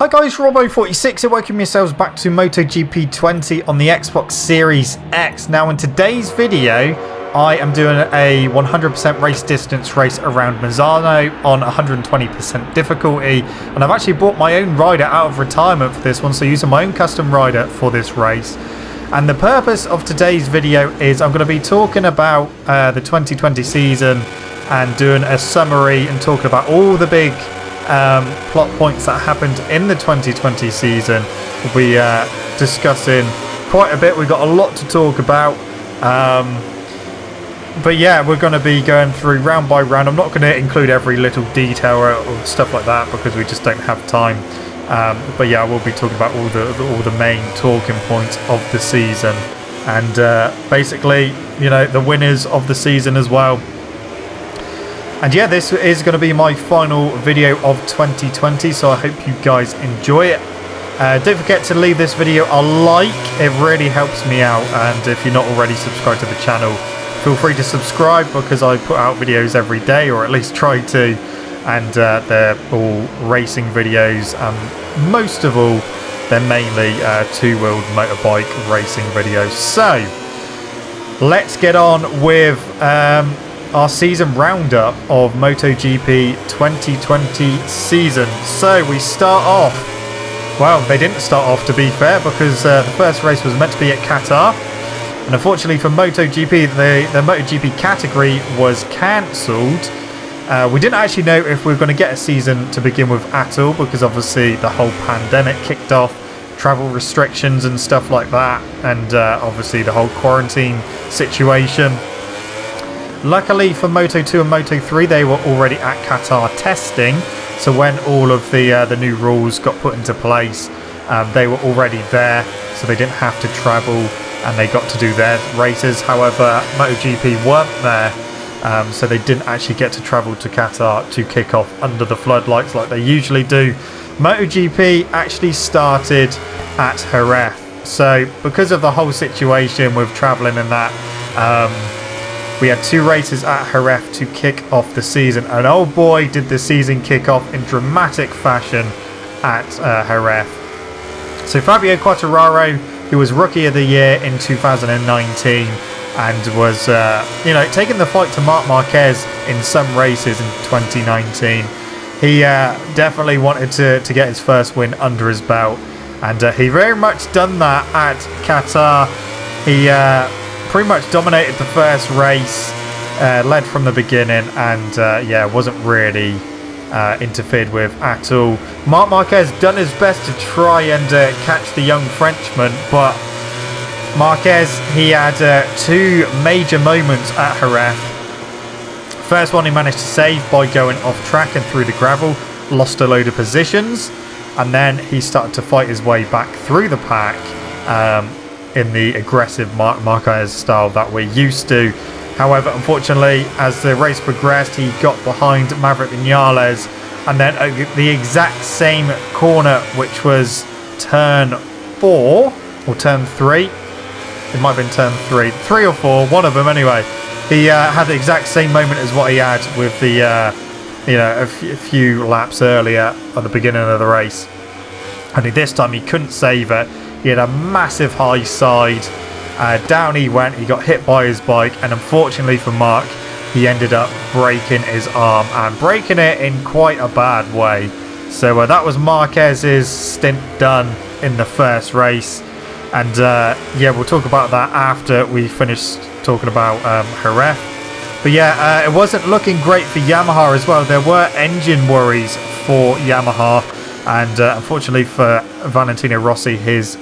Hi guys, Robbo46 here, welcome yourselves back to MotoGP 20 on the Xbox Series X. Now in today's video, I am doing a 100% race distance race around Misano on 120% difficulty. And I've actually bought my own rider out of retirement for this one, so using my own custom rider for this race. And the purpose of today's video is I'm going to be talking about the 2020 season and doing a summary and talking about all the big plot points that happened in the 2020 season. We'll be discussing quite a bit. We've got a lot to talk about, but yeah, we're going to be going through round by round. I'm not going to include every little detail or stuff like that because we just don't have time, but yeah, I will be talking about all the main talking points of the season and basically, you know, the winners of the season as well. And yeah, this is going to be my final video of 2020, so I hope you guys enjoy it. Don't forget to leave this video a like, it really helps me out. And if you're not already subscribed to the channel, feel free to subscribe because I put out videos every day, or at least try to. And they're all racing videos. Most of all, they're mainly two-wheeled motorbike racing videos. So, let's get on with our season roundup of MotoGP 2020 season. So we start off, well, they didn't start off to be fair, because the first race was meant to be at Qatar, and unfortunately for MotoGP, the MotoGP category was cancelled. We didn't actually know if we were going to get a season to begin with at all, because obviously the whole pandemic kicked off, travel restrictions and stuff like that, and obviously the whole quarantine situation. Luckily for Moto2 and Moto3, they were already at Qatar testing, so when all of the new rules got put into place, they were already there, so they didn't have to travel and they got to do their races. However, MotoGP weren't there, so they didn't actually get to travel to Qatar to kick off under the floodlights like they usually do. MotoGP actually started at Jerez, so because of the whole situation with travelling and that, we had two races at Jerez to kick off the season, and oh boy did the season kick off in dramatic fashion at Jerez. So Fabio Quartararo, who was Rookie of the Year in 2019 and was you know, taking the fight to Marc Marquez in some races in 2019, he definitely wanted to get his first win under his belt, and he very much done that at Qatar. He pretty much dominated the first race, led from the beginning, and yeah, wasn't really interfered with at all. Marc Marquez done his best to try and catch the young Frenchman, but Marquez, he had two major moments at Jerez. First one he managed to save by going off track and through the gravel, lost a load of positions, and then he started to fight his way back through the pack in the aggressive Marc Marquez style that we're used to. However, unfortunately, as the race progressed, he got behind Maverick Vinales, and then the exact same corner, which was turn 4 or turn 3, it might have been turn 3 or 4, one of them anyway. He had the exact same moment as what he had with the you know, a few laps earlier at the beginning of the race. Only this time he couldn't save it. He had a massive high side, down he went, he got hit by his bike, and unfortunately for Marc, he ended up breaking his arm, and breaking it in quite a bad way. So that was Marquez's stint done in the first race, and yeah, we'll talk about that after we finish talking about Jerez. But yeah, it wasn't looking great for Yamaha as well. There were engine worries for Yamaha, and unfortunately for Valentino Rossi, his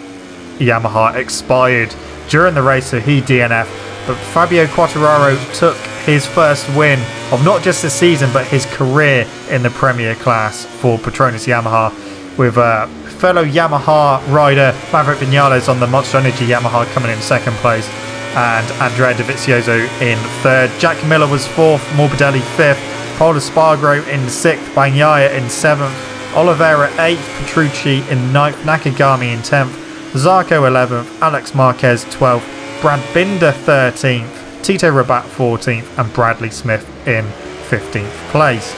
Yamaha expired during the race, so he DNF'd. But Fabio Quartararo took his first win of not just the season but his career in the Premier class for Petronas Yamaha, with fellow Yamaha rider Maverick Vinales on the Monster Energy Yamaha coming in second place, and Andrea Dovizioso in third. Jack Miller was fourth, Morbidelli fifth, Paul Espargaro in sixth, Bagnaia in seventh, Oliveira 8th, Petrucci in 9th, Nakagami in 10th, Zarco 11th, Alex Marquez 12th, Brad Binder 13th, Tito Rabat 14th, and Bradley Smith in 15th place.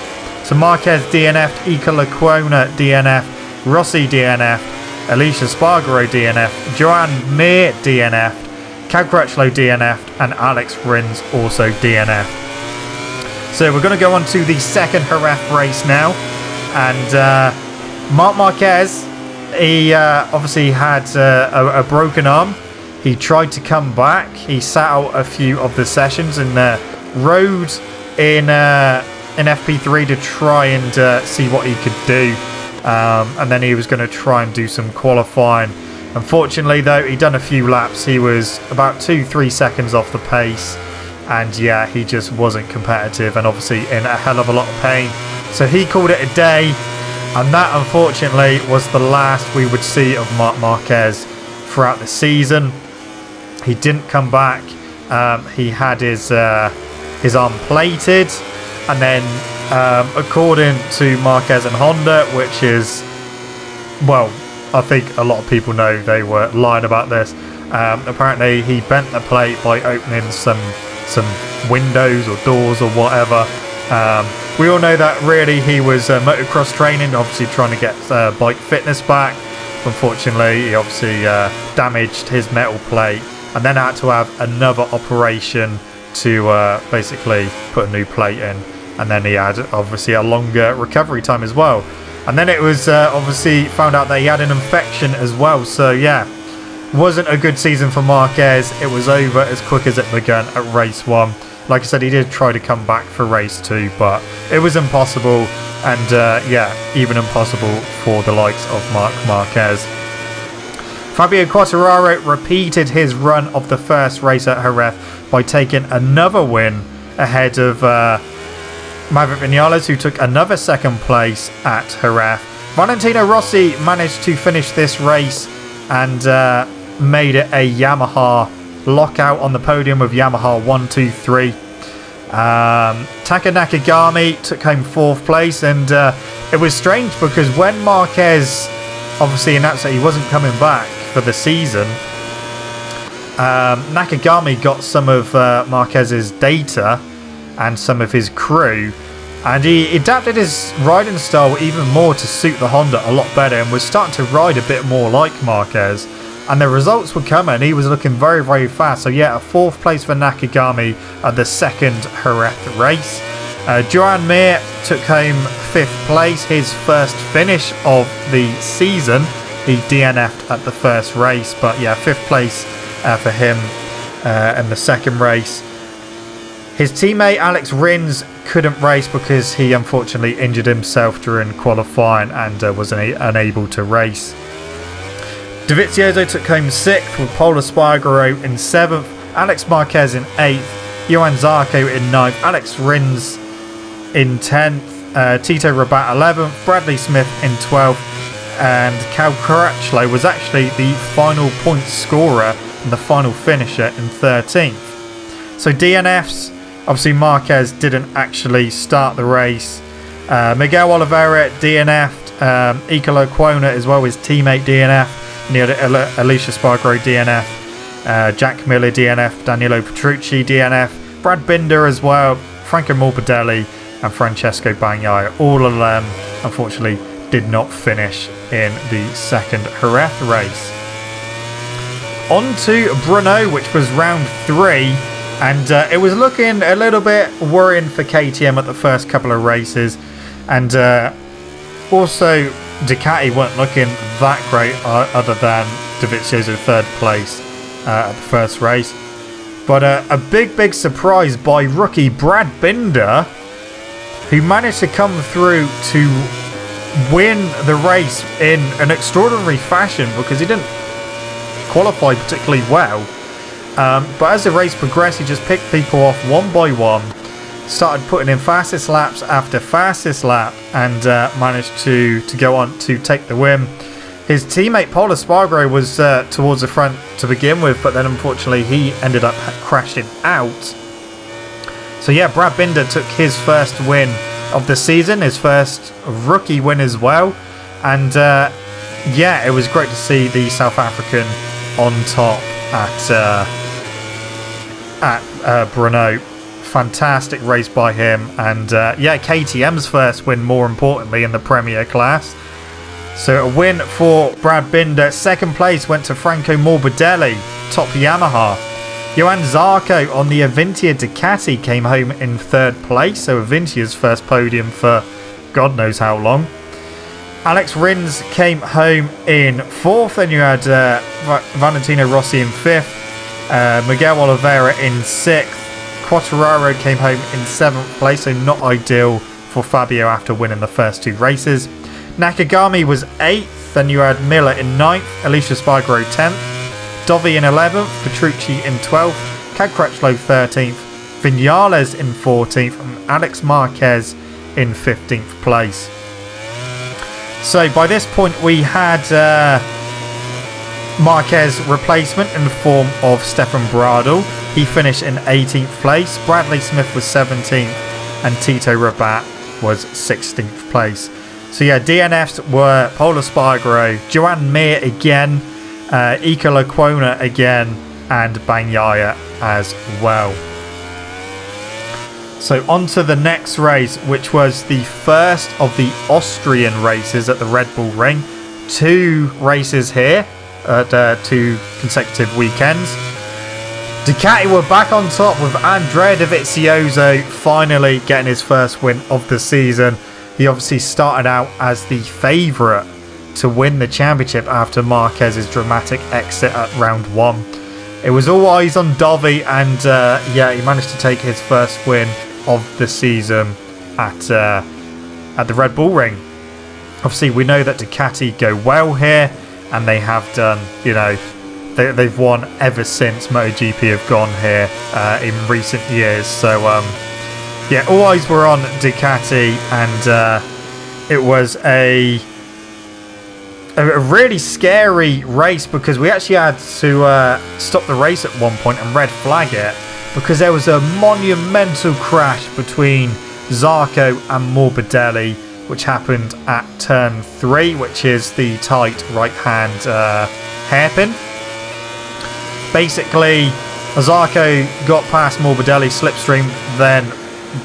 So Marquez DNF'd, Iker Lecuona DNF'd, Rossi DNF'd, Alicia Spargaro DNF'd, Joan Mir DNF'd, Cal Crutchlow DNF'd, and Alex Rins also DNF'd. So we're going to go on to the second Jerez race now, and Marc Marquez, he obviously had a broken arm. He tried to come back. He sat out a few of the sessions and rode in FP3 to try and see what he could do, and then he was going to try and do some qualifying. Unfortunately though, he'd done a few laps. He was about 2-3 seconds off the pace, and yeah, he just wasn't competitive and obviously in a hell of a lot of pain. So he called it a day, and that unfortunately was the last we would see of Marc Marquez throughout the season. He didn't come back. He had his arm plated, and then according to Marquez and Honda, which is, well, I think a lot of people know they were lying about this. Apparently he bent the plate by opening some windows or doors or whatever. We all know that really he was motocross training, obviously trying to get bike fitness back. Unfortunately, he obviously damaged his metal plate and then had to have another operation to basically put a new plate in. And then he had obviously a longer recovery time as well. And then it was obviously found out that he had an infection as well. So yeah, wasn't a good season for Marquez. It was over as quick as it began at race 1. Like I said, he did try to come back for race 2, but it was impossible. And yeah, even impossible for the likes of Marc Marquez. Fabio Quartararo repeated his run of the first race at Jerez by taking another win ahead of Maverick Vinales, who took another second place at Jerez. Valentino Rossi managed to finish this race and made it a Yamaha lockout on the podium with Yamaha 1, 2, 3. Taka Nakagami took home 4th place, and it was strange because when Marquez obviously announced that he wasn't coming back for the season, Nakagami got some of Marquez's data and some of his crew, and he adapted his riding style even more to suit the Honda a lot better and was starting to ride a bit more like Marquez, and the results were coming. He was looking very, very fast. So yeah, a 4th place for Nakagami at the second Jerez race. Joan Mir took home 5th place, his first finish of the season. He DNF'd at the first race, but yeah, 5th place for him in the second race. His teammate Alex Rins couldn't race because he unfortunately injured himself during qualifying and was unable to race. Dovizioso took home 6th with Pol Espargaro in 7th, Alex Marquez in 8th, Johan Zarco in 9th, Alex Rins in 10th, Tito Rabat 11th, Bradley Smith in 12th, and Cal Crutchlow was actually the final point scorer and the final finisher in 13th. So DNFs, obviously Marquez didn't actually start the race. Miguel Oliveira DNF'd, Icalo Cuona as well, his teammate DNF, Alicia Spargaro DNF, Jack Miller DNF, Danilo Petrucci DNF, Brad Binder as well, Franco Morbidelli and Francesco Bagnaia. All of them unfortunately did not finish in the second Jerez race. On to Brno, which was round 3, and it was looking a little bit worrying for KTM at the first couple of races, and also Ducati weren't looking that great other than Dovizioso 3rd place at the first race. But a big surprise by rookie Brad Binder, who managed to come through to win the race in an extraordinary fashion because he didn't qualify particularly well. But as the race progressed, he just picked people off one by one, started putting in fastest laps after fastest lap, and managed to go on to take the win. His teammate Pol Espargaro was towards the front to begin with, but then unfortunately he ended up crashing out. So yeah, Brad Binder took his first win of the season, his first rookie win as well, and yeah, it was great to see the South African on top at Brno. Fantastic race by him, and yeah, KTM's first win, more importantly, in the Premier class. So a win for Brad Binder. Second place went to Franco Morbidelli, top Yamaha. Johan Zarco on the Avintia Ducati came home in third place. So Aventia's first podium for God knows how long. Alex Rins came home in fourth. Then you had Valentino Rossi in fifth. Miguel Oliveira in sixth. Quartararo came home in seventh place. So not ideal for Fabio after winning the first two races. Nakagami was 8th, then you had Miller in 9th, Alicia Spargaro 10th, Dovi in 11th, Petrucci in 12th, Cad Crutchlow 13th, Vinales in 14th, and Alex Marquez in 15th place. So by this point we had Marquez replacement in the form of Stefan Bradl. He finished in 18th place, Bradley Smith was 17th, and Tito Rabat was 16th place. So yeah, DNFs were Polo Spargaro, Joan Mir again, Ika Lecuona again, and Bagnaia as well. So on to the next race, which was the first of the Austrian races at the Red Bull Ring. 2 races here at 2 consecutive weekends. Ducati were back on top with Andrea Dovizioso finally getting his first win of the season. He obviously started out as the favourite to win the championship after Marquez's dramatic exit at round 1. It was all eyes on Dovi, and he managed to take his first win of the season at the Red Bull Ring. Obviously, we know that Ducati go well here, and they have done, they've won ever since MotoGP have gone here in recent years. So, all eyes were on Ducati, and it was a really scary race because we actually had to stop the race at one point and red flag it because there was a monumental crash between Zarco and Morbidelli, which happened at turn 3, which is the tight right-hand hairpin. Basically, Zarco got past Morbidelli slipstream, then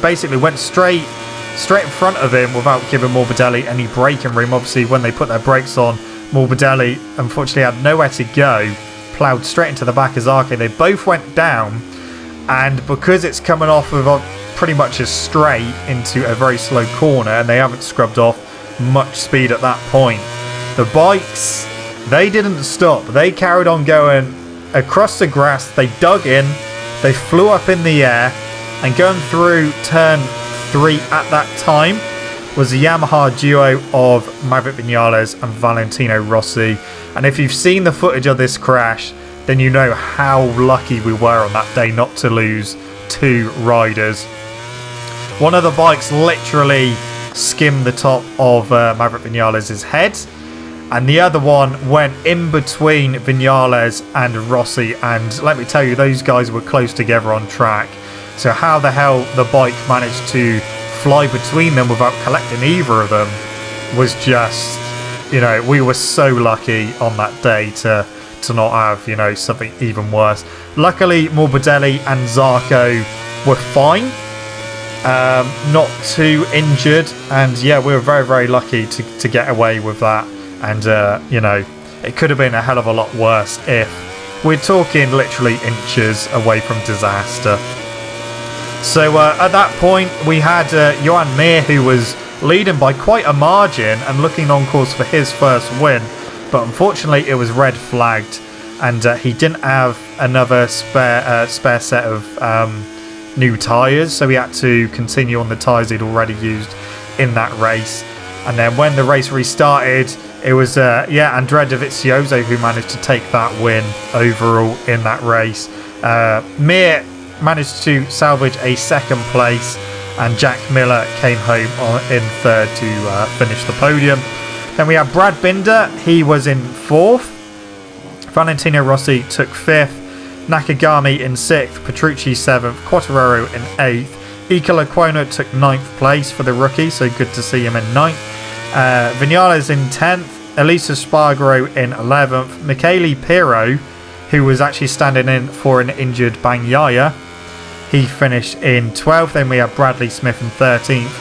basically went straight in front of him without giving Morbidelli any braking room. Obviously, when they put their brakes on, Morbidelli unfortunately had nowhere to go, ploughed straight into the back of Zarco. They both went down, and because it's coming off of pretty much a straight into a very slow corner, and they haven't scrubbed off much speed at that point, the bikes, they didn't stop. They carried on going across the grass. They dug in, they flew up in the air, and going through turn 3 at that time was the Yamaha duo of Maverick Vinales and Valentino Rossi. And if you've seen the footage of this crash, then you know how lucky we were on that day not to lose 2 riders. One of the bikes literally skimmed the top of Maverick Vinales' head, and the other one went in between Vinales and Rossi, and let me tell you, those guys were close together on track. So how the hell the bike managed to fly between them without collecting either of them was just, we were so lucky on that day to not have, something even worse. Luckily, Morbidelli and Zarco were fine, not too injured, and we were very, very lucky to get away with that. And, it could have been a hell of a lot worse if we're talking literally inches away from disaster. So at that point, we had Joan Mir, who was leading by quite a margin and looking on course for his first win. But unfortunately, it was red flagged, and he didn't have another spare set of new tyres. So he had to continue on the tyres he'd already used in that race. And then when the race restarted, it was Andrea Dovizioso who managed to take that win overall in that race. Mir managed to salvage a second place, and Jack Miller came home in third to finish the podium. Then we have Brad Binder, he was in 4th. Valentino Rossi took 5th. Nakagami in 6th. Petrucci 7th. Quartararo in 8th. Ika Lecuona took 9th place for the rookie, so good to see him in 9th. Vinales in 10th. Elisa Spargaro in 11th. Michele Pirro, who was actually standing in for an injured Bagnaia, he finished in 12th. Then we have Bradley Smith in 13th.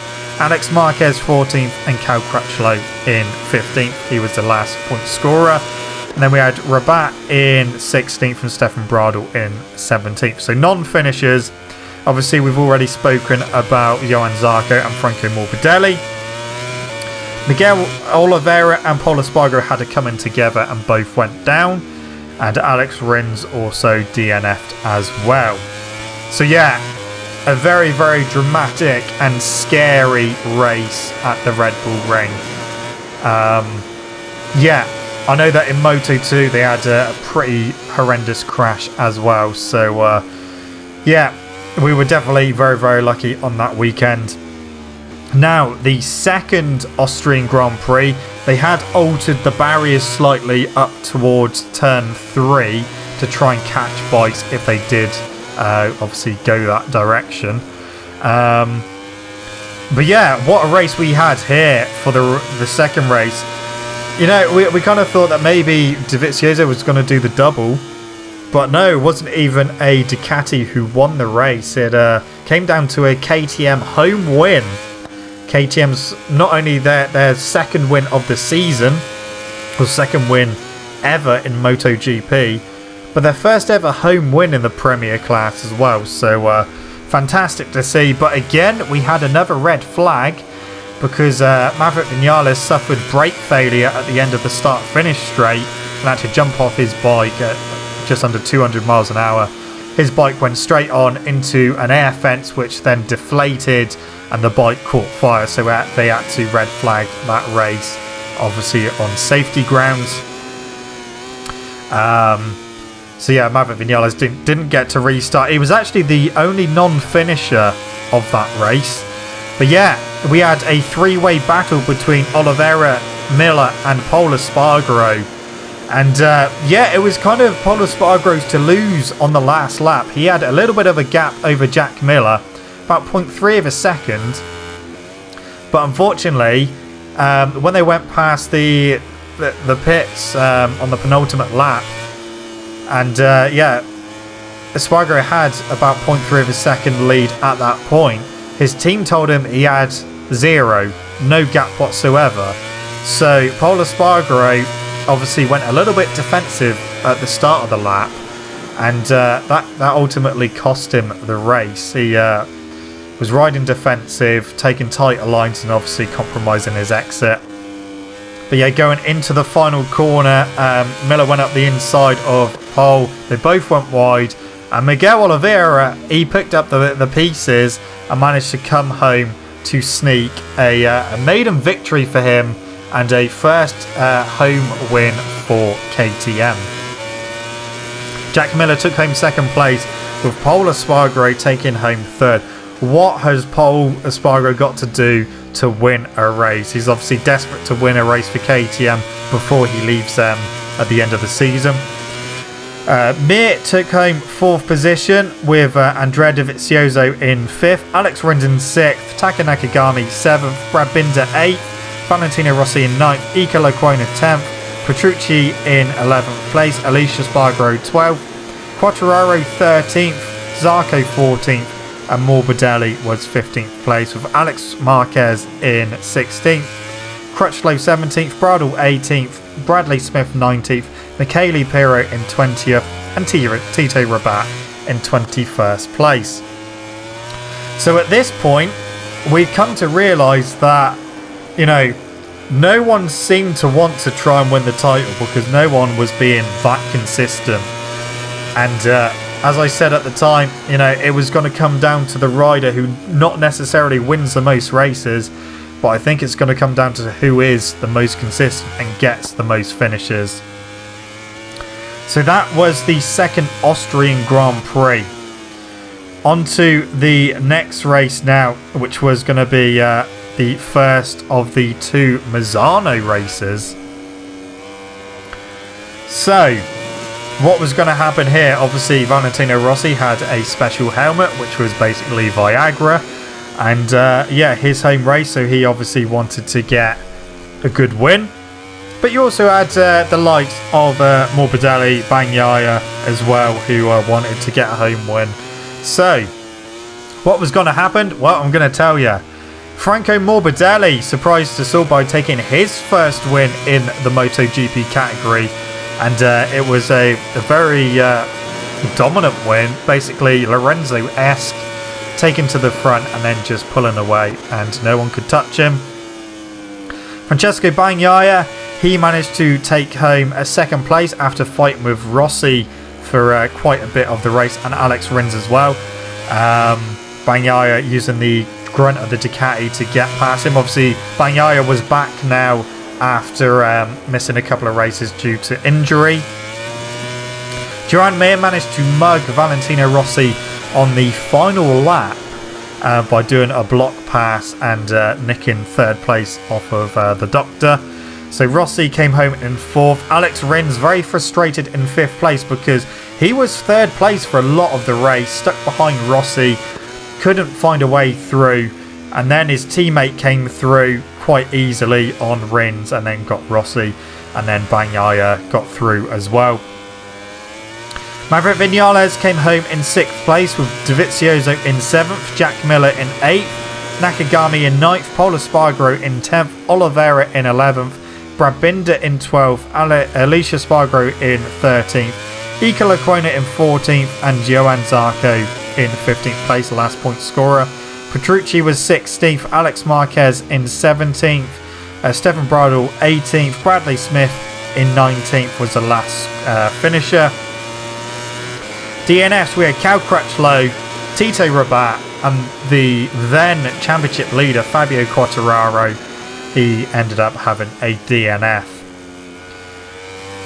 Alex Marquez 14th and Cal Crutchlow in 15th. He was the last point scorer. And then we had Rabat in 16th and Stefan Bradl in 17th. So non-finishers. Obviously, we've already spoken about Johan Zarco and Franco Morbidelli. Miguel Oliveira and Pol Espargaro had a coming together and both went down. And Alex Rins also DNF'd as well. So yeah, a very, very dramatic and scary race at the Red Bull Ring. Yeah, I know that in Moto2 they had a pretty horrendous crash as well. So yeah, we were definitely very, very lucky on that weekend. Now, the second Austrian Grand Prix, they had altered the barriers slightly up towards turn 3 to try and catch bikes if they did obviously go that direction. But yeah, what a race we had here for the second race. You know, we kind of thought that maybe Dovizioso was going to do the double, but no, it wasn't even a Ducati who won the race. It came down to a KTM home win. KTM's not only their second win of the season, or second win ever in MotoGP, but their first ever home win in the Premier class as well. So fantastic to see. But again, we had another red flag because Maverick Vinales suffered brake failure at the end of the start-finish straight and had to jump off his bike at just under 200 miles an hour. His bike went straight on into an air fence, which then deflated and the bike caught fire, so they had to red flag that race, obviously on safety grounds. So yeah, Maverick Vinales didn't get to restart. He was actually the only non-finisher of that race. But yeah, we had a three-way battle between Oliveira, Miller and Pol Espargaro. And yeah, it was kind of Pol Espargaro's to lose on the last lap. He had a little bit of a gap over Jack Miller, about 0.3 of a second. But unfortunately, when they went past the pits on the penultimate lap, and yeah, Espargaro had about 0.3 of a second lead at that point. His team told him he had zero, no gap whatsoever. So Pol Espargaro obviously went a little bit defensive at the start of the lap, and that ultimately cost him the race. He was riding defensive, taking tighter lines and obviously compromising his exit. But yeah, going into the final corner, Miller went up the inside of Pol. They both went wide, and Miguel Oliveira, he picked up the pieces and managed to come home to sneak a maiden victory for him and a first home win for KTM. Jack Miller took home second place, with Pol Espargaro taking home third. What has Pol Espargaro got to do to win a race? He's obviously desperate to win a race for KTM before he leaves them at the end of the season. Mir took home fourth position with Andrea Dovizioso in fifth, Alex Rins in sixth, Taka Nakagami seventh, Brad Binder eighth, Valentino Rossi in ninth, Ika Lecuona 10th, Petrucci in 11th place, Alicia Spargaro 12th, Quartararo 13th, Zarco 14th, and Morbidelli was 15th place, with Alex Marquez in 16th, Crutchlow 17th, Bradl 18th, Bradley Smith 19th, Michele Pirro in 20th, and Tito Rabat in 21st place. So at this point, we've come to realise that, you know, no one seemed to want to try and win the title because no one was being that consistent. And as I said at the time, you know, it was going to come down to the rider who not necessarily wins the most races, but I think it's going to come down to who is the most consistent and gets the most finishes. So that was the second Austrian Grand Prix. On to the next race now, which was going to be the first of the two Misano races. So, what was going to happen here? Obviously, Valentino Rossi had a special helmet, which was basically Viagra. And yeah, his home race, so he obviously wanted to get a good win. But you also had the likes of Morbidelli, Bagnaia as well, who wanted to get a home win. So, what was going to happen? Well, I'm going to tell you. Franco Morbidelli surprised us all by taking his first win in the MotoGP category, and it was a very dominant win, basically Lorenzo-esque, taken to the front and then just pulling away, and no one could touch him. Francesco Bagnaia, he managed to take home a second place after fighting with Rossi for quite a bit of the race, and Alex Rins as well. Bagnaia using the grunt of the Ducati to get past him. Obviously, Bagnaia was back now after missing a couple of races due to injury. Joan Mir managed to mug Valentino Rossi on the final lap by doing a block pass and nicking third place off of the Doctor. So Rossi came home in fourth. Alex Rins very frustrated in fifth place because he was third place for a lot of the race, stuck behind Rossi, couldn't find a way through, and then his teammate came through quite easily on Rins and then got Rossi, and then Bagnaia got through as well. Maverick Vinales came home in 6th place with Dovizioso in 7th, Jack Miller in 8th, Nakagami in 9th, Pol Espargaro in 10th, Oliveira in 11th, Brad Binder in 12th, Alicia Spargaro in 13th, Ika Lecuona in 14th, and Johan Zarco in 15th place, last point scorer. Petrucci was 16th, Alex Marquez in 17th, Stefan Bradl 18th, Bradley Smith in 19th was the last finisher. DNFs, we had Cal Crutchlow, Tito Rabat, and the then championship leader Fabio Quartararo. He ended up having a DNF.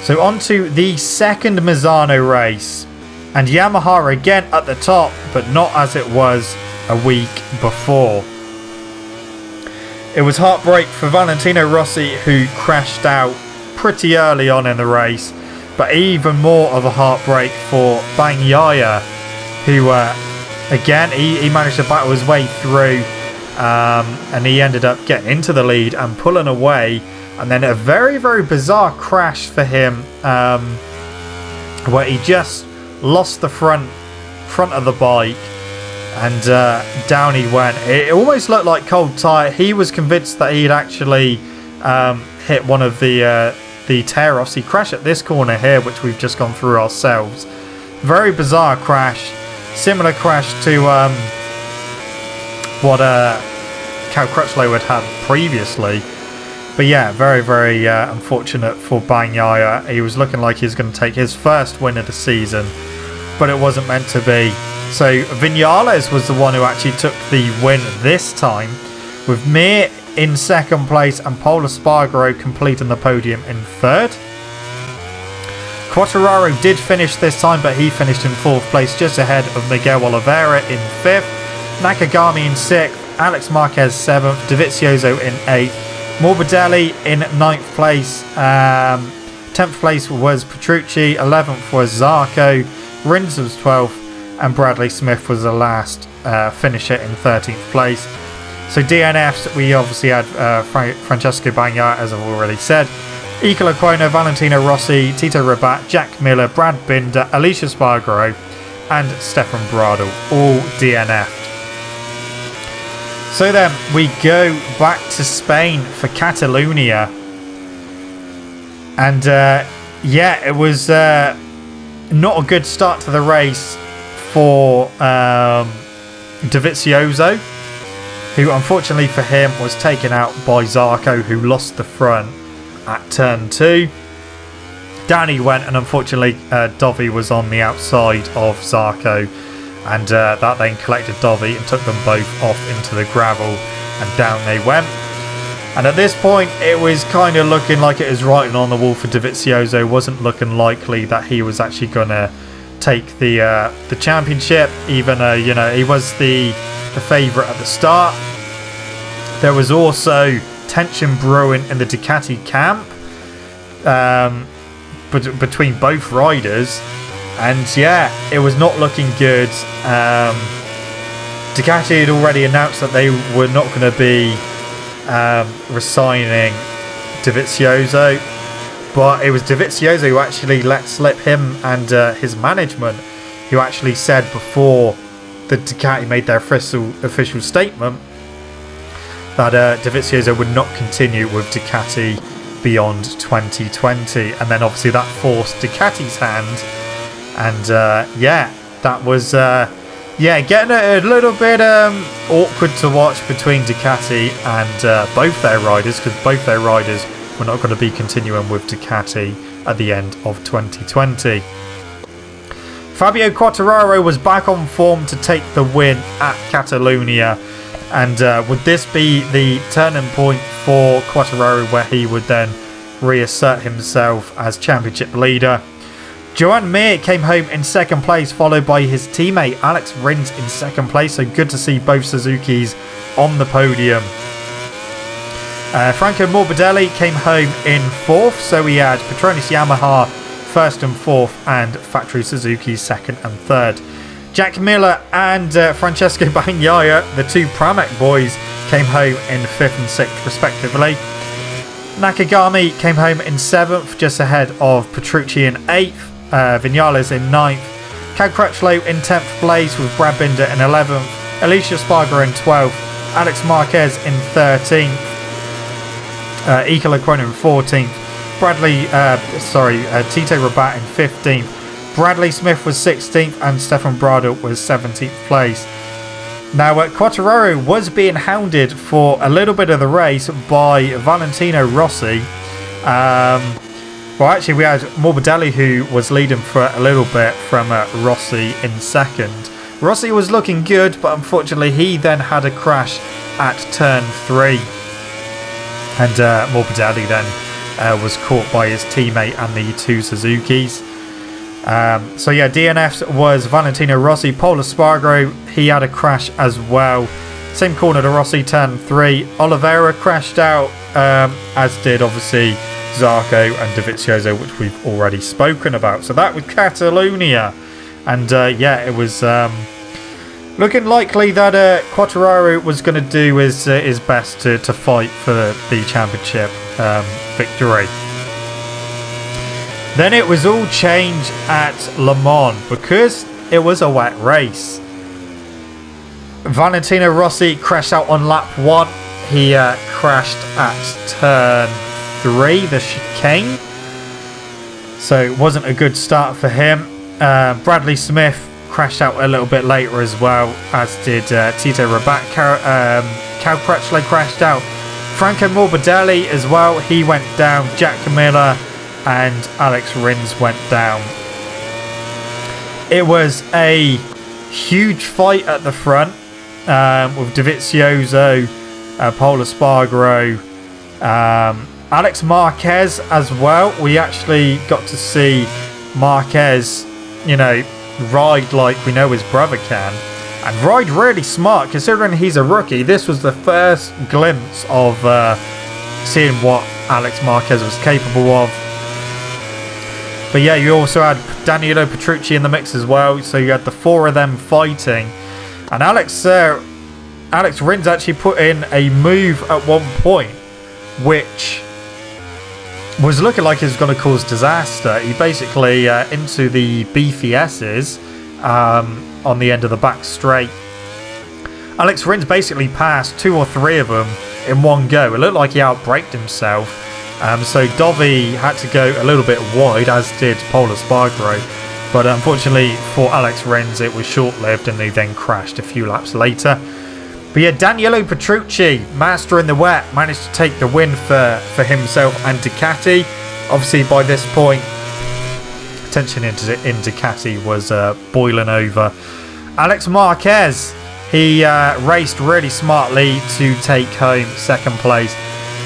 So on to the second Misano race, and Yamaha again at the top, but not as it was a week before. It was heartbreak for Valentino Rossi, who crashed out pretty early on in the race, but even more of a heartbreak for Bagnaia, who again he managed to battle his way through, and he ended up getting into the lead and pulling away, and then a very, very bizarre crash for him, where he just lost the front of the bike, and down he went. It almost looked like cold tyre. He was convinced that he'd actually hit one of the tear-offs. He crashed at this corner here, which we've just gone through ourselves. Very bizarre crash. Similar crash to what Cal Crutchlow had had previously. But yeah, very, very unfortunate for Bagnaia. He was looking like he was going to take his first win of the season, but it wasn't meant to be. So Vinales was the one who actually took the win this time, with Mir in second place and Pol Espargaro completing the podium in third. Quartararo did finish this time, but he finished in fourth place, just ahead of Miguel Oliveira in fifth, Nakagami in sixth, Alex Marquez seventh, Dovizioso in eighth, Morbidelli in ninth place, 10th place was Petrucci, 11th was Zarco, Rins was 12th, and Bradley Smith was the last finisher in 13th place. So DNFs, we obviously had Francesco Bagnaia, as I've already said, Ika Lecuona, Valentino Rossi, Tito Rabat, Jack Miller, Brad Binder, Alicia Spargaro, and Stefan Bradl, all DNF'd. So then we go back to Spain for Catalunya, and yeah, it was not a good start to the race for Dovizioso, who unfortunately for him was taken out by Zarco, who lost the front at turn 2. Down he went, and unfortunately Dovi was on the outside of Zarco, and that then collected Dovi and took them both off into the gravel, and down they went. And at this point it was kind of looking like it was writing on the wall for Dovizioso. It wasn't looking likely that he was actually going to take the championship, even though, you know, he was the favourite at the start. There was also tension brewing in the Ducati camp between both riders, and yeah, it was not looking good. Ducati had already announced that they were not going to be resigning Dovizioso, but it was Dovizioso who actually let slip him and his management, who actually said before the Ducati made their official statement that Dovizioso would not continue with Ducati beyond 2020, and then obviously that forced Ducati's hand, and that was getting a little bit awkward to watch between Ducati and both their riders, because both their riders were not going to be continuing with Ducati at the end of 2020. Fabio Quartararo was back on form to take the win at Catalunya, and would this be the turning point for Quartararo where he would then reassert himself as championship leader? Joan Mir came home in second place, followed by his teammate Alex Rins in second place, so good to see both Suzukis on the podium. Franco Morbidelli came home in fourth, so we had Petronas Yamaha first and fourth, and Factory Suzuki second and third. Jack Miller and Francesco Bagnaia, the two Pramac boys, came home in fifth and sixth respectively. Nakagami came home in seventh, just ahead of Petrucci in eighth, Vinales in ninth, Cal Crutchlow in 10th place with Brad Binder in 11th, Alicia Spargo in 12th, Alex Marquez in 13th, Ika Lequona in 14th, Tito Rabat in 15th, Bradley Smith was 16th, and Stefan Bradl was 17th place. Now, Quartararo was being hounded for a little bit of the race by Valentino Rossi. Well, actually, we had Morbidelli, who was leading for a little bit from Rossi in second. Rossi was looking good, but unfortunately, he then had a crash at turn 3. And Morbidelli then was caught by his teammate and the two Suzukis. DNFs was Valentino Rossi. Pol Espargaro, he had a crash as well. Same corner to Rossi, turn 3. Oliveira crashed out, as did obviously Zarco and Dovizioso, which we've already spoken about. So that was Catalunya. And it was looking likely that Quartararo was going to do his best to fight for the championship victory. Then it was all change at Le Mans because it was a wet race. Valentino Rossi crashed out on lap 1. He crashed at turn 3, the chicane. So it wasn't a good start for him. Bradley Smith crashed out a little bit later as well, as did Tito Rabat. Cal Crutchlow crashed out. Franco Morbidelli as well, he went down. Jack Miller and Alex Rins went down. It was a huge fight at the front with Dovizioso, Pol Espargaro, Alex Marquez as well. We actually got to see Marquez, ride like we know his brother can, and ride really smart considering he's a rookie. This was the first glimpse of seeing what Alex Marquez was capable of. But yeah, you also had Danilo Petrucci in the mix as well, so you had the four of them fighting. And Alex Rins actually put in a move at one point, which was looking like it was going to cause disaster. He basically, into the BFS's on the end of the back straight. Alex Rins basically passed 2 or 3 of them in one go. It looked like he outbraked himself. So Dovi had to go a little bit wide, as did Pol Espargaro. But unfortunately for Alex Rins, it was short-lived and he then crashed a few laps later. But yeah, Danilo Petrucci, master in the wet, managed to take the win for himself and Ducati. Obviously, by this point, tension in Ducati was boiling over. Alex Marquez, he raced really smartly to take home second place.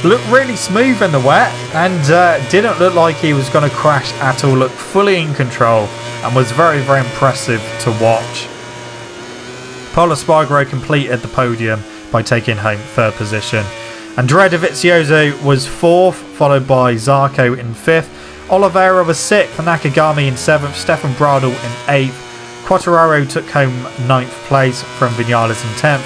Looked really smooth in the wet and didn't look like he was going to crash at all. Looked fully in control and was very, very impressive to watch. Pol Espargaro completed the podium by taking home third position. Andrea Dovizioso was fourth, followed by Zarco in fifth. Oliveira was sixth, Nakagami in seventh, Stefan Bradl in eighth. Quartararo took home ninth place from Vinales in 10th.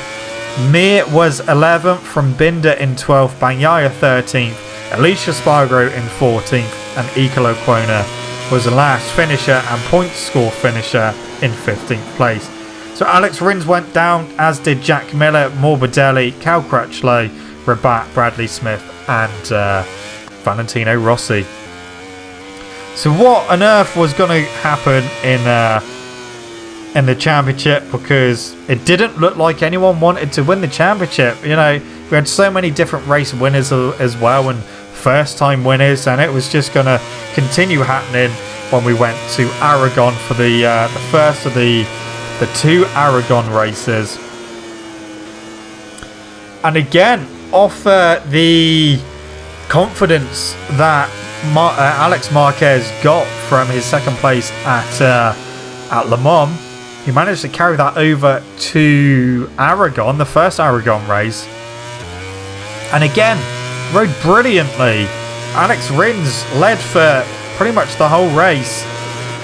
Mir was 11th, from Binder in 12th, Bagnaia 13th, Alicia Spargo in 14th, and Ika Lequona was the last finisher and point score finisher in 15th place. So Alex Rins went down, as did Jack Miller, Morbidelli, Cal Crutchlow, Rabat, Bradley Smith and Valentino Rossi. So what on earth was going to happen in the championship, because it didn't look like anyone wanted to win the championship. You know, we had so many different race winners as well, and first time winners, and it was just going to continue happening when we went to Aragon for the first of the two Aragon races. And again, off the confidence that Alex Marquez got from his second place at Le Mans, he managed to carry that over to Aragon, the first Aragon race, and again rode brilliantly. Alex Rins led for pretty much the whole race,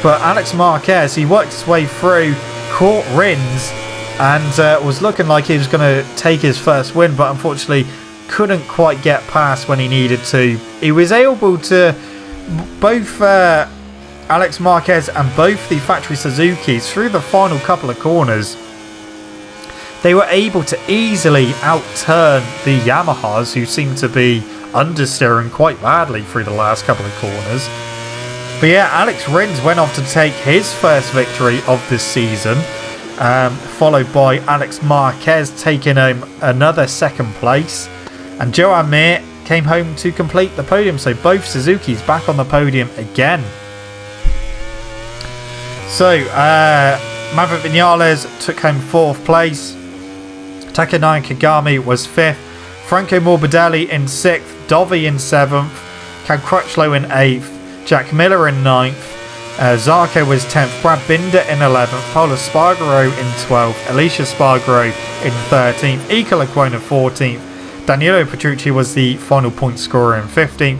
but Alex Marquez, he worked his way through, caught Rins, and was looking like he was going to take his first win, but unfortunately couldn't quite get past when he needed to. He was able to, both Alex Marquez and both the factory Suzukis, through the final couple of corners, they were able to easily outturn the Yamahas, who seemed to be understeering quite badly through the last couple of corners. But yeah, Alex Rins went off to take his first victory of this season, followed by Alex Marquez taking home another second place, and Joan Mir came home to complete the podium. So both Suzukis back on the podium again. So Maverick Vinales took home 4th place, Takanai Kagami was 5th, Franco Morbidelli in 6th, Dovi in 7th, Cal Crutchlow in 8th, Jack Miller in 9th, Zarco was 10th, Brad Binder in 11th, Paolo Spargaro in 12th, Alicia Spargaro in 13th, Ika Lecuona 14th, Danilo Petrucci was the final point scorer in 15th.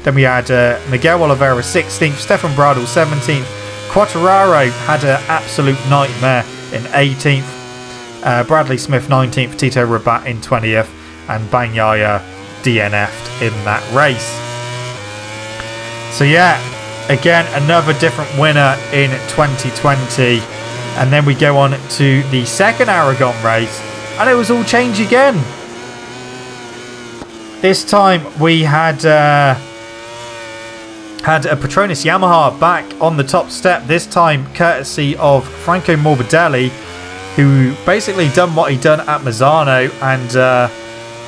Then we had Miguel Oliveira 16th, Stefan Bradl 17th, Quartararo had an absolute nightmare in 18th, Bradley Smith 19th, Tito Rabat in 20th, and Bagnaia DNF'd in that race. So yeah, again, another different winner in 2020. And then we go on to the second Aragon race, and it was all change again. This time we had a Petronas Yamaha back on the top step, this time courtesy of Franco Morbidelli, who basically done what he done at Misano and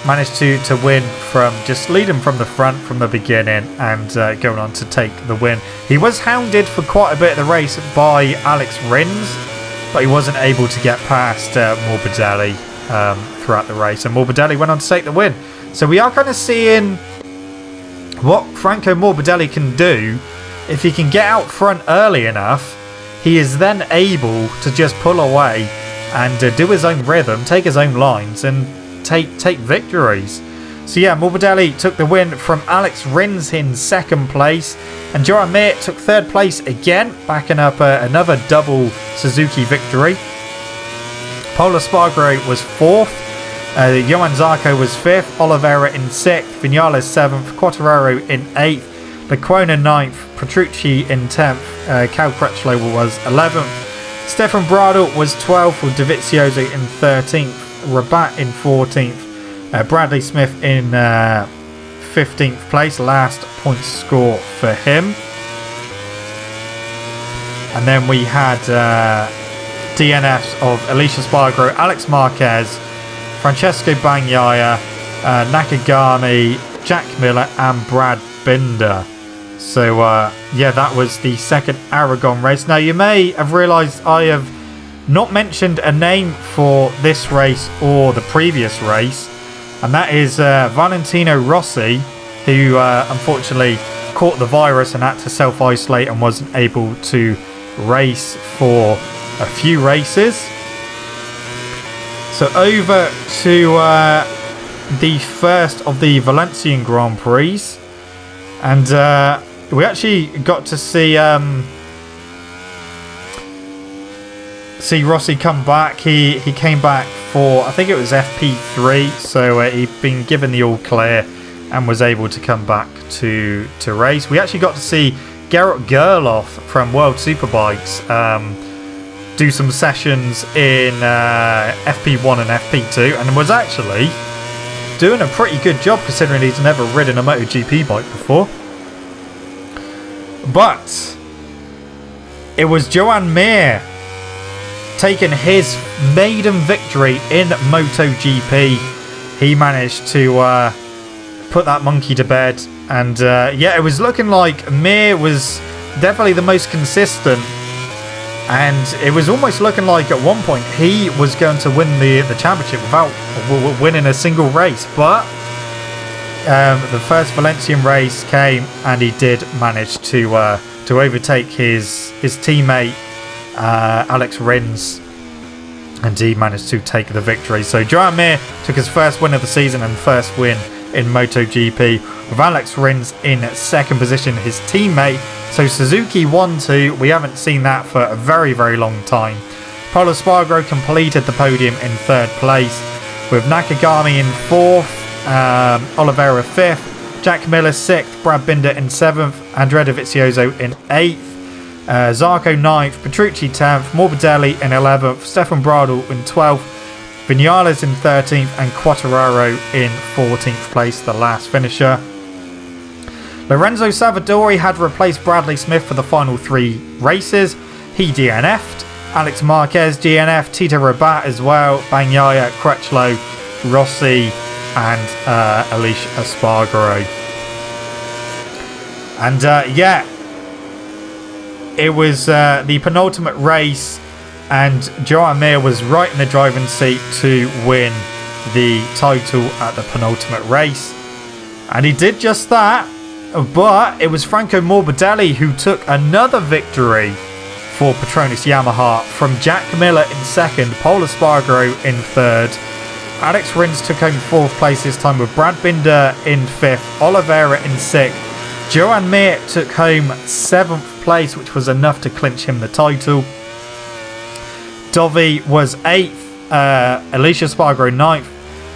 managed to win from just leading from the front from the beginning and going on to take the win. He was hounded for quite a bit of the race by Alex Rins, but he wasn't able to get past Morbidelli throughout the race, and Morbidelli went on to take the win. So we are kind of seeing what Franco Morbidelli can do. If he can get out front early enough, he is then able to just pull away and do his own rhythm, take his own lines, and take victories. So yeah, Morbidelli took the win from Alex Rins in 2nd place, and Joan Mir took 3rd place again, backing up another double Suzuki victory. Paolo Spargaro was 4th, Johan Zarco was 5th, Oliveira in 6th, Vinales 7th, Quartararo in 8th, Lecuona 9th, Petrucci in 10th, Cal Crutchlow was 11th, Stefan Bradl was 12th with Dovizioso in 13th, Rabat in 14th, Bradley Smith in 15th place, last point score for him. And then we had DNFs of Alicia Spargaro, Alex Marquez, Francesco Bagnaia, Nakagami, Jack Miller and Brad Binder. So yeah, that was the second Aragon race. Now you may have realised I have not mentioned a name for this race or the previous race, and that is Valentino Rossi, who unfortunately caught the virus and had to self-isolate and wasn't able to race for a few races. So over to the first of the Valencian Grand Prix, and we actually got to see Rossi come back. He came back for, I think it was FP3, so he'd been given the all clear and was able to come back to race. We actually got to see Gerrit Gerloff from World Superbikes do some sessions in FP1 and FP2, and was actually doing a pretty good job considering he's never ridden a MotoGP bike before. But it was Joan Mir taking his maiden victory in MotoGP. He managed to put that monkey to bed. And yeah, it was looking like Mir was definitely the most consistent. And it was almost looking like at one point he was going to win the championship without winning a single race. But the first Valencian race came and he did manage to overtake his teammate Alex Rins. And he managed to take the victory. So Joan Mir took his first win of the season and first win in MotoGP, with Alex Rins in second position, his teammate. So Suzuki 1-2, we haven't seen that for a very, very long time. Polo Espargaro completed the podium in third place, with Nakagami in fourth, Oliveira fifth, Jack Miller sixth, Brad Binder in seventh, Andrea Dovizioso in eighth, Zarco 9th, Petrucci 10th, Morbidelli in 11th, Stefan Bradl in 12th, Vinales in 13th, and Quartararo in 14th place, the last finisher. Lorenzo Savadori had replaced Bradley Smith for the final three races. He DNF'd. Alex Marquez DNF'd, Tito Rabat as well, Bagnaia, Crutchlow, Rossi, and Aleix Espargaro. And yeah, it was the penultimate race, and Joan Mir was right in the driving seat to win the title at the penultimate race. And he did just that, but it was Franco Morbidelli who took another victory for Petronas Yamaha from Jack Miller in second, Polo Espargaro in third. Alex Rins took home fourth place this time with Brad Binder in fifth, Oliveira in sixth. Joan Mir took home seventh place, which was enough to clinch him the title. Dovi was 8th, Aleix Espargaro 9th,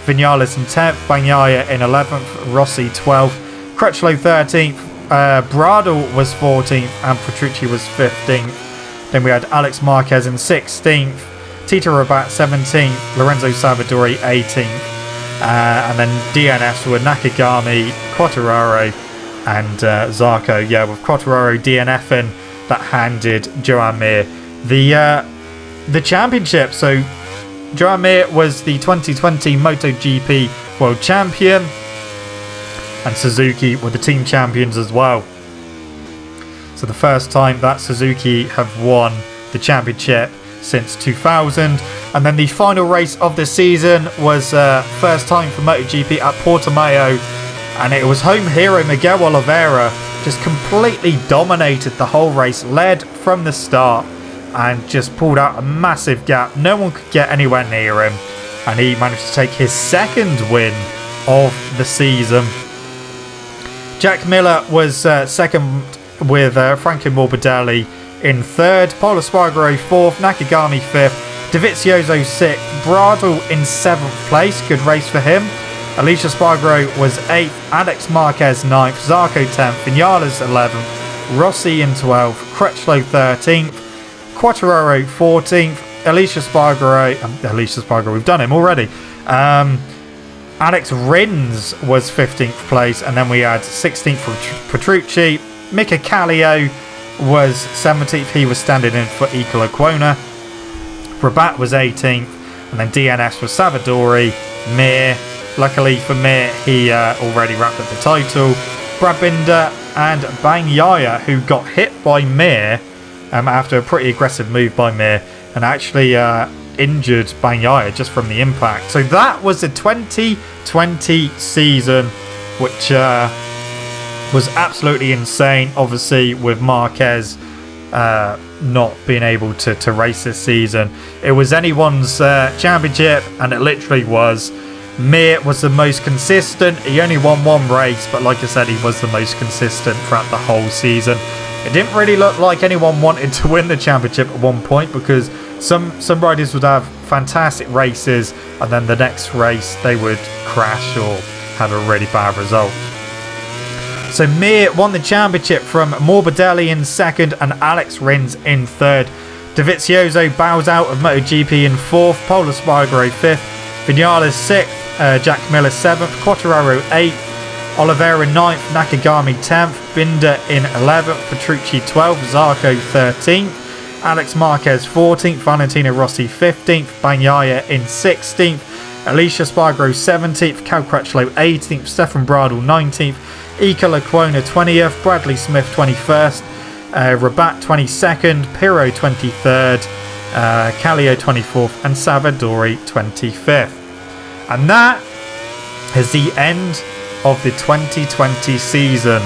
Vinales in 10th, Bagnaia in 11th, Rossi 12th, Crutchlow 13th, Bradl was 14th, and Petrucci was 15th. Then we had Alex Marquez in 16th, Tito Rabat 17th, Lorenzo Savadori 18th, and then DNFs were Nakagami, Quartararo, and Zarco. Yeah, with Quartararo DNFing, that handed Joan Mir the championship. So Joan Mir was the 2020 MotoGP World Champion, and Suzuki were the team champions as well. So the first time that Suzuki have won the championship since 2000. And then the final race of the season was first time for MotoGP at Portimao, and it was home hero Miguel Oliveira just completely dominated the whole race, led from the start and just pulled out a massive gap. No one could get anywhere near him, and he managed to take his second win of the season. Jack Miller was second with Franco Morbidelli in third, Polo Espargaro fourth, Nakagami fifth, Dovizioso sixth, Bradl in seventh place, good race for him. Aleix Espargaro was 8th, Alex Marquez 9th, Zarco 10th, Vinales 11th, Rossi in 12th, Crutchlow 13th, Quartararo 14th, Aleix Espargaro, we've done him already. Alex Rins was 15th place, and then we had 16th for Petrucci. Mika Kallio was 17th, he was standing in for Iker Lecuona. Rabat was 18th, and then DNS was Savadori, Mir. Luckily for Mir, he already wrapped up the title. Brad Binder and Bagnaia, who got hit by Mir after a pretty aggressive move by Mir, and actually injured Bagnaia just from the impact. So that was the 2020 season, which was absolutely insane. Obviously, with Marquez not being able to race this season, it was anyone's championship, and it literally was. Mir was the most consistent. He only won one race, but like I said, he was the most consistent throughout the whole season. It didn't really look like anyone wanted to win the championship at one point, because some riders would have fantastic races, and then the next race they would crash or have a really bad result. So Mir won the championship from Morbidelli in second and Alex Rins in third. Dovizioso bows out of MotoGP in fourth, Polo Espargaro fifth, Vinales sixth, Jack Miller 7th, Quartararo 8th, Oliveira 9th, Nakagami 10th, Binder in 11th, Petrucci 12th, Zarco 13th, Alex Marquez 14th, Valentino Rossi 15th, Bagnaia in 16th, Alicia Spargaro 17th, Cal Crutchlow 18th, Stefan Bradl 19th, Ika Lecuona 20th, Bradley Smith 21st, Rabat 22nd, Pirro 23rd, Kallio 24th, and Savadori 25th. And that is the end of the 2020 season.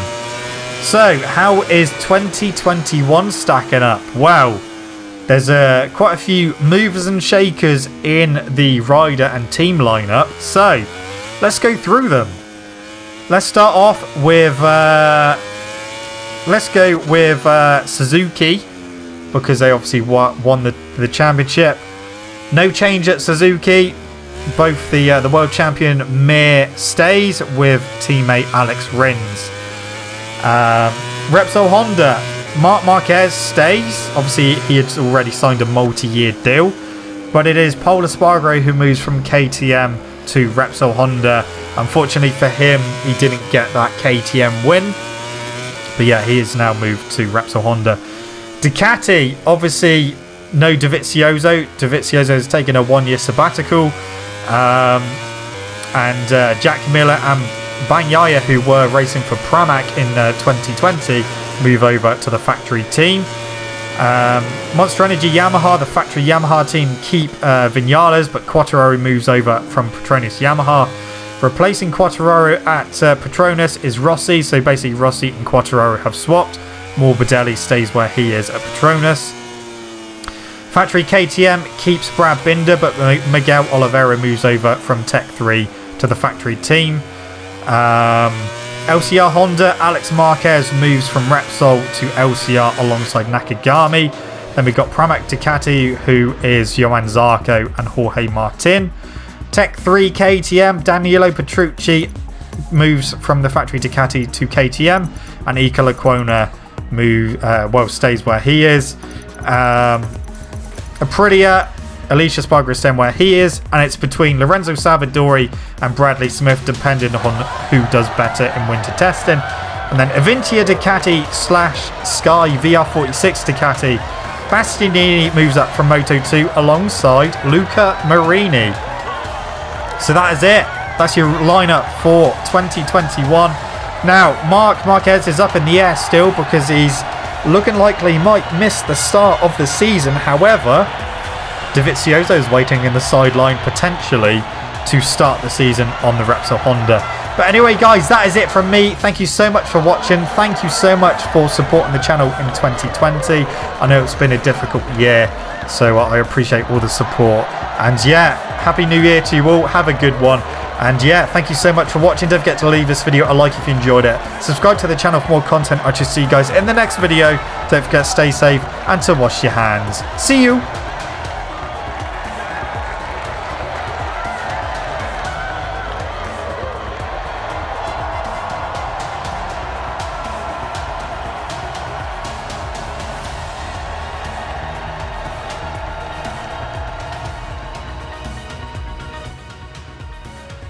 So, how is 2021 stacking up? Well, there's quite a few movers and shakers in the rider and team lineup. So, let's go through them. Let's start off with Suzuki, because they obviously won the championship. No change at Suzuki. Both the world champion Mir stays with teammate Alex Rins. Repsol Honda, Marc Marquez stays. Obviously, he had already signed a multi-year deal, but it is Pol Espargaro who moves from KTM to Repsol Honda. Unfortunately for him, he didn't get that KTM win, but yeah, he is now moved to Repsol Honda. Ducati, obviously, no Dovizioso. Dovizioso has taken a 1-year sabbatical. And Jack Miller and Bagnaia, who were racing for Pramac in 2020, move over to the factory team. Monster Energy Yamaha, the factory Yamaha team, keep Vinales, but Quartararo moves over from Petronas Yamaha. Replacing Quartararo at Petronas is Rossi, so basically Rossi and Quartararo have swapped. Morbidelli stays where he is at Petronas. Factory KTM keeps Brad Binder, but Miguel Oliveira moves over from Tech 3 to the factory team. LCR Honda, Alex Marquez moves from Repsol to LCR alongside Nakagami. Then we've got Pramac Ducati, who is Johan Zarco and Jorge Martin. Tech 3 KTM, Danilo Petrucci moves from the factory Ducati to KTM, and Ika Lecuona stays where he is. Aprilia, Alicia Spargaro staying where he is, and it's between Lorenzo Savadori and Bradley Smith, depending on who does better in winter testing. And then Avintia Ducati / Sky VR46 Ducati, Bastianini moves up from Moto2 alongside Luca Marini. So that is it. That's your lineup for 2021. Now, Marc Marquez is up in the air still because he's looking likely he might miss the start of the season. However, Dovizioso is waiting in the sideline potentially to start the season on the Repsol Honda. But anyway, guys, that is it from me. Thank you so much for watching. Thank you so much for supporting the channel in 2020. I know it's been a difficult year, so I appreciate all the support. And yeah, Happy New Year to you all. Have a good one. And yeah, thank you so much for watching. Don't forget to leave this video a like if you enjoyed it. Subscribe to the channel for more content. I shall see you guys in the next video. Don't forget to stay safe and to wash your hands. See you.